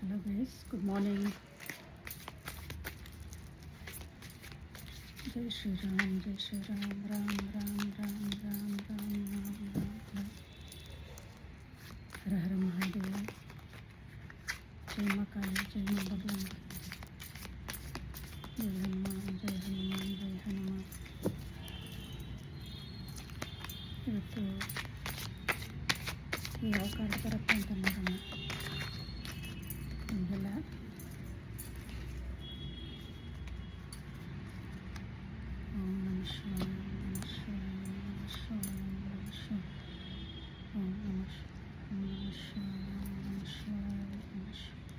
Hello guys, good morning. Jai Shri Ram, Jai Shri Ram, Ram Ram Ram Ram Ram Ram Ram Ram. Har Har Mahadev. Jai Ma Kali, Jai Ma Bhagwan. Jai Hanuman, Jai Hanuman, Jai Hanuman. ಇವತ್ತು ಯಾವ card ಬರುತ್ತೆ ಅಂತ ನೋಡೋಣ. ನಿಮಗೆಲ್ಲ ಓಂ ನಮಃ ಶಿವಾಯ, ನಮಃ ಶಿವಾಯ, ನಮಃ ಶಿವಾಯ, ನಮಃ ಶಿವಾಯ, ಓಂ ನಮಃ ಶಿವಾಯ, ನಮಃ ಶಿವಾಯ, ನಮಃ ಶಿವಾಯ,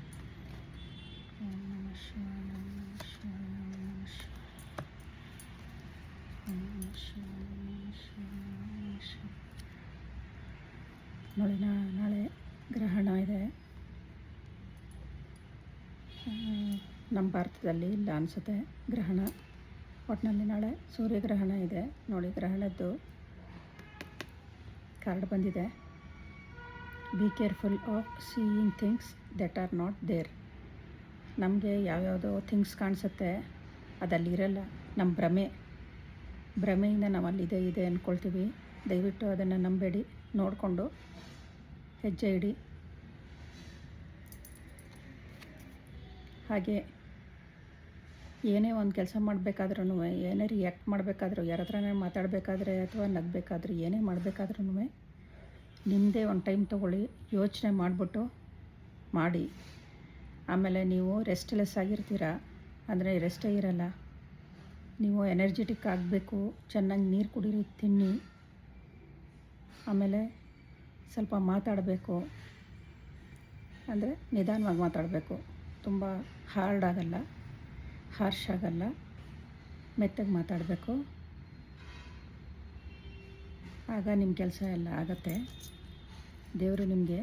ಓಂ ನಮಃ ಶಿವಾಯ, ನಮಃ ಶಿವಾಯ, ನಮಃ ಶಿವಾಯ, ಓಂ ನಮಃ ಶಿವಾಯ, ನಮಃ ಶಿವಾಯ, ನಮಃ ಶಿವಾಯ. ನೋಡಿ, ನಾಳೆ ಗ್ರಹಣ ಇದೆ. ನಮ್ಮ ಭಾರತದಲ್ಲಿ ಇಲ್ಲ ಅನಿಸುತ್ತೆ ಗ್ರಹಣ. ಒಟ್ಟಿನಲ್ಲಿ ನಾಳೆ ಸೂರ್ಯಗ್ರಹಣ ಇದೆ. ನೋಡಿ, ಗ್ರಹಣದ್ದು ಕಾರ್ಡ್ ಬಂದಿದೆ. Be careful of seeing things that are not there. ನಮಗೆ ಯಾವ್ಯಾವುದೋ ಥಿಂಗ್ಸ್ ಕಾಣಿಸುತ್ತೆ, ಅದಲ್ಲಿರಲ್ಲ. ನಮ್ಮ ಭ್ರಮೆಯಿಂದ ನಾವು ಅಲ್ಲಿದೆ ಇದೆ ಅಂದ್ಕೊಳ್ತೀವಿ. ದಯವಿಟ್ಟು ಅದನ್ನು ನಂಬೇಡಿ. ನೋಡಿಕೊಂಡು ಹೆಜ್ಜೆ ಇಡಿ. ಹಾಗೆ ಏನೇ ಒಂದು ಕೆಲಸ ಮಾಡಬೇಕಾದ್ರೂ, ಏನೇ ರಿಯಾಕ್ಟ್ ಮಾಡಬೇಕಾದ್ರೂ, ಯಾರ ಹತ್ರನೇ ಮಾತಾಡಬೇಕಾದ್ರೆ ಅಥವಾ ನಗಬೇಕಾದ್ರೂ, ಏನೇ ಮಾಡಬೇಕಾದ್ರೂ ನಿಮ್ಮದೇ ಒಂದು ಟೈಮ್ ತೊಗೊಳ್ಳಿ, ಯೋಚನೆ ಮಾಡಿಬಿಟ್ಟು ಮಾಡಿ. ಆಮೇಲೆ ನೀವು ರೆಸ್ಟ್ಲೆಸ್ ಆಗಿರ್ತೀರ ಅಂದರೆ ರೆಸ್ಟೇ ಇರಲ್ಲ. ನೀವು ಎನರ್ಜೆಟಿಕ್ ಆಗಬೇಕು, ಚೆನ್ನಾಗಿ ನೀರು ಕುಡೀರಿ, ತಿನ್ನಿ. ಆಮೇಲೆ ಸ್ವಲ್ಪ ಮಾತಾಡಬೇಕು, ಅಂದರೆ ನಿಧಾನವಾಗಿ ಮಾತಾಡಬೇಕು. ತುಂಬ ಹಾರ್ಡ್ ಆಗಲ್ಲ, ಹಾರ್ಷ್ ಆಗಲ್ಲ, ಮೆತ್ತಗೆ ಮಾತಾಡಬೇಕು. ಆಗ ನಿಮ್ಮ ಕೆಲಸ ಎಲ್ಲ ಆಗತ್ತೆ. ದೇವರು ನಿಮಗೆ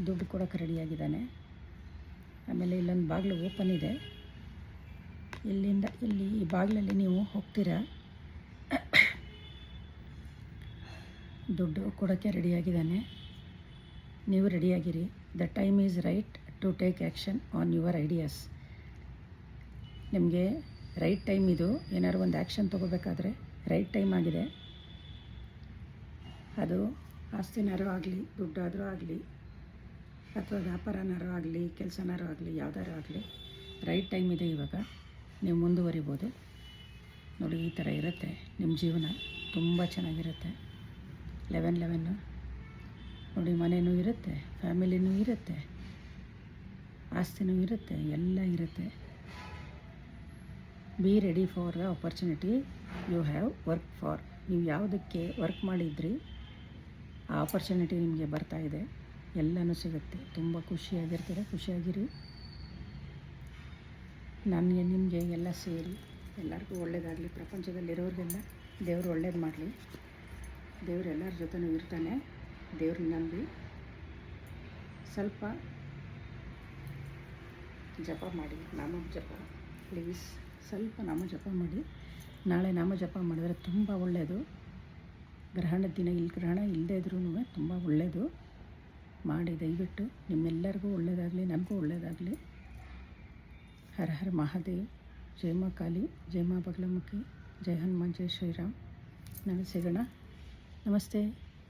ದುಡ್ಡು ಕೊಡೋಕೆ ರೆಡಿಯಾಗಿದ್ದಾನೆ. ಆಮೇಲೆ ಇಲ್ಲೊಂದು ಬಾಗಿಲು ಓಪನ್ ಇದೆ. ಇಲ್ಲಿ ಈ ಬಾಗಿಲಲ್ಲಿ ನೀವು ಹೋಗ್ತೀರಾ, ದುಡ್ಡು ಕೊಡೋಕ್ಕೆ ರೆಡಿಯಾಗಿದ್ದಾನೆ. ನೀವು ರೆಡಿಯಾಗಿರಿ. The time is right to take action on your ideas. ನಿಮಗೆ ರೈಟ್ ಟೈಮ್ ಇದು. ಏನಾದ್ರು ಒಂದು ಆ್ಯಕ್ಷನ್ ತೊಗೋಬೇಕಾದ್ರೆ ರೈಟ್ ಟೈಮ್ ಆಗಿದೆ. ಅದು ಆಸ್ತಿನಾರು ಆಗಲಿ, ದುಡ್ಡಾದರೂ ಆಗಲಿ, ಅಥವಾ ವ್ಯಾಪಾರನಾರು ಆಗಲಿ, ಕೆಲಸನಾರು ಆಗಲಿ, ಯಾವುದಾರು ಆಗಲಿ, ರೈಟ್ ಟೈಮ್ ಇದೆ ಇವಾಗ. ನೀವು ಮುಂದುವರಿಬೋದು. ನೋಡಿ, ಈ ಥರ ಇರುತ್ತೆ ನಿಮ್ಮ ಜೀವನ. ತುಂಬ ಚೆನ್ನಾಗಿರುತ್ತೆ. 11 ನೋಡಿ, ಮನೆಯೂ ಇರುತ್ತೆ, ಫ್ಯಾಮಿಲಿನೂ ಇರುತ್ತೆ, ಆಸ್ತಿನೂ ಇರುತ್ತೆ, ಎಲ್ಲ ಇರುತ್ತೆ. Be ready for the opportunity you have work for. ನೀವು ಯಾವುದಕ್ಕೆ ವರ್ಕ್ ಮಾಡಿದ್ರಿ ಆ ಆಪರ್ಚುನಿಟಿ ನಿಮಗೆ ಬರ್ತಾಯಿದೆ. ಎಲ್ಲನೂ ಸಿಗುತ್ತೆ. ತುಂಬ ಖುಷಿಯಾಗಿರ್ತೀರ. ಖುಷಿಯಾಗಿರಿ. ನನಗೆ ನಿಮಗೆ ಎಲ್ಲ ಸೇರಿ ಎಲ್ಲರಿಗೂ ಒಳ್ಳೆಯದಾಗಲಿ. ಪ್ರಪಂಚದಲ್ಲಿರೋರಿಗೆಲ್ಲ ದೇವರು ಒಳ್ಳೇದು ಮಾಡಲಿ. ದೇವರು ಎಲ್ಲರ ಜೊತೆನೂ ಇರ್ತಾನೆ. ದೇವ್ರನ್ನ ನಂಬಿ ಸ್ವಲ್ಪ ಜಪ ಮಾಡಿ, ನಾಮ ಜಪ. ಪ್ಲೀಸ್ ಸ್ವಲ್ಪ ನಾಮ ಜಪ ಮಾಡಿ. ನಾಳೆ ನಾಮ ಜಪ ಮಾಡಿದ್ರೆ ತುಂಬ ಒಳ್ಳೆಯದು. ಗ್ರಹಣದ ದಿನ ಇಲ್ಲಿ ಗ್ರಹಣ ಇಲ್ಲದೇ ಇದ್ರೂ ತುಂಬ ಒಳ್ಳೆಯದು. ಮಾಡಿ, ದಯವಿಟ್ಟು. ನಿಮ್ಮೆಲ್ಲರಿಗೂ ಒಳ್ಳೆಯದಾಗಲಿ, ನನಗೂ ಒಳ್ಳೆಯದಾಗಲಿ. ಹರ ಹರ ಮಹಾದೇವ್. ಜೈ ಮಾ ಕಾಲಿ, ಜೈ ಮಾ ಬಗಲಮುಖಿ, ಜೈ ಹನುಮಾನ್, ಜೈ ಶ್ರೀರಾಮ್. ನಾಳೆ ಸಿಗೋಣ. ನಮಸ್ತೆ.